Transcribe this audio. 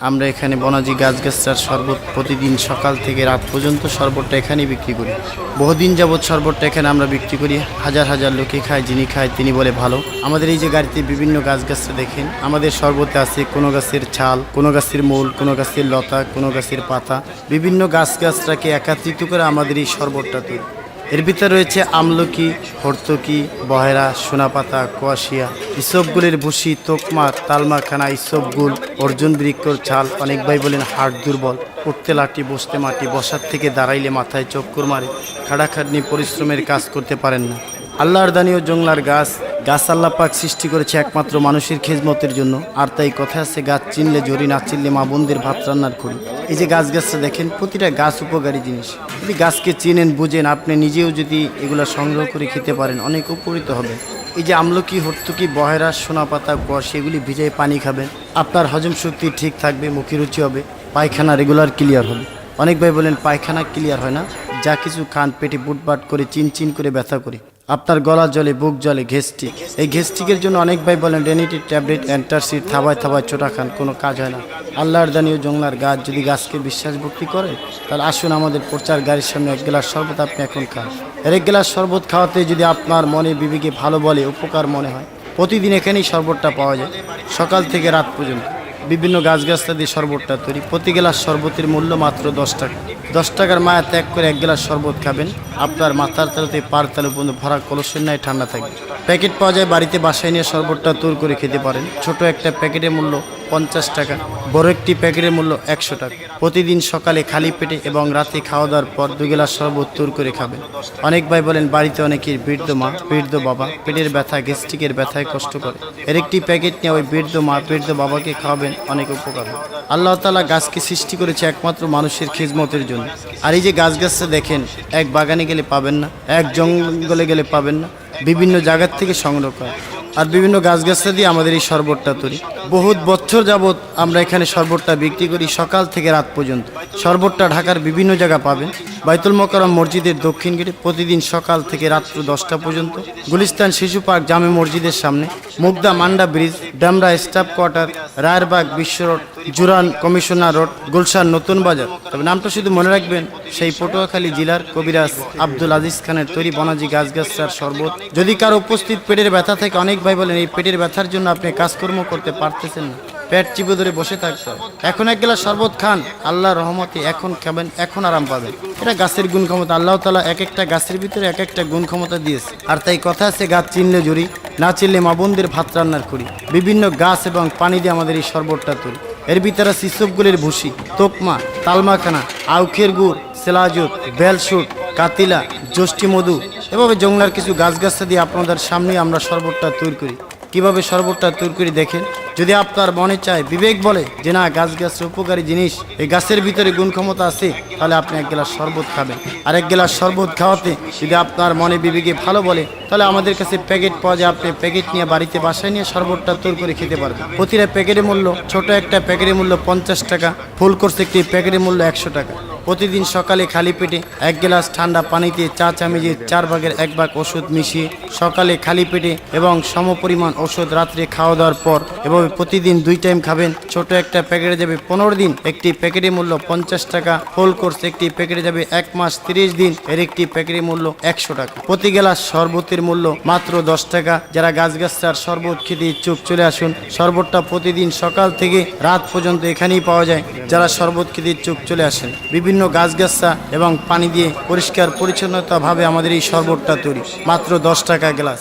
আমরা এখানে বনাজি গাছগাছরার শরবত প্রতিদিন সকাল থেকে রাত পর্যন্ত শরবতটা এখানেই বিক্রি করি। বহুদিন যাবৎ শরবতটা এখানে আমরা বিক্রি করি। হাজার হাজার লোকে খায়, যিনি খায় তিনি বলে ভালো। আমাদের এই যে গাড়িতে বিভিন্ন গাছগাছরা দেখেন, আমাদের শরবতে আছে কোনো গাছের ছাল, কোনো গাছের মূল, কোনো গাছের লতা, কোনো গাছের পাতা, বিভিন্ন গাছগাছরাকে একত্রিত করে আমাদের এই শরবতটা তৈরি। এর ভিতরে রয়েছে আমলকি, হর্তকি, বহেরা, সোনাপাতা, কোয়াশিয়া, ইসবগুলের ভুসি, তোকমা, তালমাখানা, ইসবগুল, অর্জুন বৃক্ষর ছাল। অনেক ভাই বলেন হাড় দুর্বল, উঠতে লাঠি, বসতে মাটি, বসার থেকে দাঁড়াইলে মাথায় চক্কর মারে, খাড়াখাটনি পরিশ্রমের কাজ করতে পারেন না। আল্লাহর দানি ও জংলার গাছ আল্লাহ পাক সৃষ্টি করেছে একমাত্র মানুষের খেজমতের জন্য। আর তাই কথা আছে, গাছ চিনলে জরি, না চিনলে মা বোনদের ভাত রান্নার করি। এই যে গাছটা দেখেন, প্রতিটা গাছ উপকারী জিনিস। যদি গাছকে চিনেন, বুঝেন, আপনি নিজেও যদি এগুলো সংগ্রহ করে খেতে পারেন, অনেক উপকৃত হবে। এই যে আমলকি, হর্তুকি, বহেরা, সোনাপাতা, কোয়াশ, এগুলি ভিজাই পানি খাবেন, আপনার হজম শক্তি ঠিক থাকবে, মুখে রুচি হবে, পায়খানা রেগুলার ক্লিয়ার হবে। অনেক ভাই বলেন পায়খানা ক্লিয়ার হয় না, যা কিছু খান পেটে বুটবাট করে চিনচিন করে ব্যথা করে, আপনার গলা জলে, বুক জলে, গ্যাস্ট্রিক। এই গ্যাস্ট্রিকের জন্য অনেক ভাই বলেন রেনিটির ট্যাবলেট, অ্যান্টাসিড, থাবায় থাবায় ছোটা খান, কোনো কাজ হয় না। আল্লাহর দানি ও জংলার গাছ যদি গাছকে বিশ্বাস ভক্তি করে, তাহলে আসুন আমাদের প্রচার গাড়ির সামনে এক গ্লাস শরবত আপনি এখন খান। এক গ্লাস শরবত খাওয়াতে যদি আপনার মনে বিবেকে ভালো বলে, উপকার মনে হয়, প্রতিদিন এখানেই শরবতটা পাওয়া যায় সকাল থেকে রাত পর্যন্ত। বিভিন্ন গাছগাছটা দিয়ে শরবতটা তৈরি। প্রতি গ্লাস শরবতের মূল্য মাত্র 10 টাকা। 10 টাকার মায়া ত্যাগ করে এক গ্লাস শরবত খাবেন, আপনার মাথার তালুতে পার তালু পর্যন্ত ভরা কলসের ন্যায় ঠান্ডা থাকবে। প্যাকেট পাওয়া যায়, বাড়িতে বাসায় নিয়ে শরবতটা তৈরি করে খেতে পারেন। ছোট একটা প্যাকেটের মূল্য 50 টাকা, বড় একটি প্যাকেটের মূল্য 100 টাকা। প্রতিদিন সকালে খালি পেটে এবং রাতে খাওয়া দাওয়ার পর 2 গ্লাস শরবত তৈরি করে খাবেন। অনেক ভাই বলেন বাড়িতে অনেকের বৃদ্ধ মা, বৃদ্ধ বাবা পেটের ব্যথা, গ্যাস্ট্রিকের ব্যথায় কষ্ট করে। এর একটি প্যাকেট নিয়ে ওই বৃদ্ধ মা, বৃদ্ধ বাবাকে খাওয়াবেন, অনেক উপকার হবে। আল্লাহ তাআলা গাছকে সৃষ্টি করেছে একমাত্র মানুষের খিদমতের জন্য। আর এই যে গাছটা দেখেন, এক বাগানে গেলে পাবেন না, এক জঙ্গলে গেলে পাবেন না, বিভিন্ন জায়গার থেকে সংগ্রহ করা। আর বিভিন্ন গাছগাছরা দিয়ে আমাদের এই শরবতটা তৈরি। বহুত বছর যাবৎ আমরা এখানে শরবতটা বিক্রি করি সকাল থেকে রাত পর্যন্ত। শরবতটা ঢাকার বিভিন্ন জায়গা পাবেন। বাইতুল মোকাররম মসজিদের দক্ষিণ গেটে প্রতিদিন সকাল থেকে রাত্র 10টা পর্যন্ত। গুলিস্তান শিশু পার্ক জামে মসজিদের সামনে, মুগদা মান্ডা ব্রিজ, ডামরা স্টাফ কোয়ার্টার, রায়েরবাগ বিশ্ব রোড, জুরান কমিশনার রোড, গুলশান নতুন বাজার। তবে নামটা শুধু মনে রাখবেন, সেই পটুয়াখালী জেলার কবিরাজ আব্দুল আজিজ খানের তৈরি বনাজি গাছগাছরার শরবত। যদি কারো উপস্থিত পেটের ব্যথা থেকে, অনেক ভাই বলেন এই পেটের ব্যথার জন্য আপনি কাজকর্ম করতে পারতেছেন না, পেট চিপে ধরে বসে থাকতে হয়, এখন এক গ্লাস শরবত খান, আল্লাহর রহমতে এখন খাবেন, এখন আরাম পাবেন। এটা গাছের গুণ ক্ষমতা। আল্লাহ তাআলা এক একটা গাছের ভিতরে এক একটা গুণ ক্ষমতা দিয়েছে। আর তাই কথা আছে, গাছ চিনলে জুড়ি, না চিনলে মা বোনদের ভাত রান্নার করি। বিভিন্ন গাছ এবং পানি দিয়ে আমাদের এই শরবতটা তৈরি। এর ভিতরে আছে ইসবগুলের ভুসি, তোকমা, তালমাখানা, আউখের গুড়, সেলাজুত, বেলশুট, কাতিলা, যষ্টি মধু, এভাবে জংলার কিছু গাছগাছটা দিয়ে আপনাদের সামনে আমরা শরবতটা তৈরি করি। কিভাবে শরবতটা তৈরি করি দেখেন। যদি আপনার মনে চায়, বিবেক বলে যে না গাছের উপকারী জিনিস, এই গাছের ভিতরে গুণ ক্ষমতা আছে, তাহলে আপনি এক গ্লাস শরবত খাবেন। আর এক গ্লাস শরবত খাওয়াতে যদি আপনার মনে বিবেকে ভালো বলে, তাহলে আমাদের কাছে প্যাকেট পাওয়া যায়। আপনি প্যাকেট নিয়ে বাড়িতে বাসায় নিয়ে শরবতটা তৈরি করে খেতে পারবেন। প্রতিটা প্যাকেটের মূল্য, ছোট একটা প্যাকেটের মূল্য 50 টাকা, ফুল কোর্স একটি প্যাকেটের মূল্য 100 টাকা। প্রতিদিন সকালে খালি পেটে এক গ্লাস ঠান্ডা পানিতে চা চামচে 4 ভাগের 1 ভাগ ওষুধ মিশিয়ে সকালে খালি পেটে এবং সমপরিমাণ ওষুধ রাত্রে খাওয়া দাওয়ার পর, এভাবে প্রতিদিন 2 টাইম খাবেন। ছোট একটা প্যাকেটে যাবে 15 দিন, একটি প্যাকেটের মূল্য 50 টাকা। ফুল কোর্স একটি প্যাকেটে যাবে 1 মাস 30 দিন, এর একটি প্যাকেটের মূল্য 100 টাকা। প্রতি গ্লাস শরবতের মূল্য মাত্র 10 টাকা। যারা গাছগাছার শরবত খেতে ইচ্ছুক চলে আসুন। শরবতটা প্রতিদিন সকাল থেকে রাত পর্যন্ত এখানেই পাওয়া যায়। যারা শরবত খেতে ইচ্ছুক চলে আসেন। বিভিন্ন গাছগাছা এবং পানি দিয়ে পরিষ্কার পরিচ্ছন্নতা ভাবে আমাদের এই শরবতটা তৈরি, মাত্র 10 টাকা গ্লাস।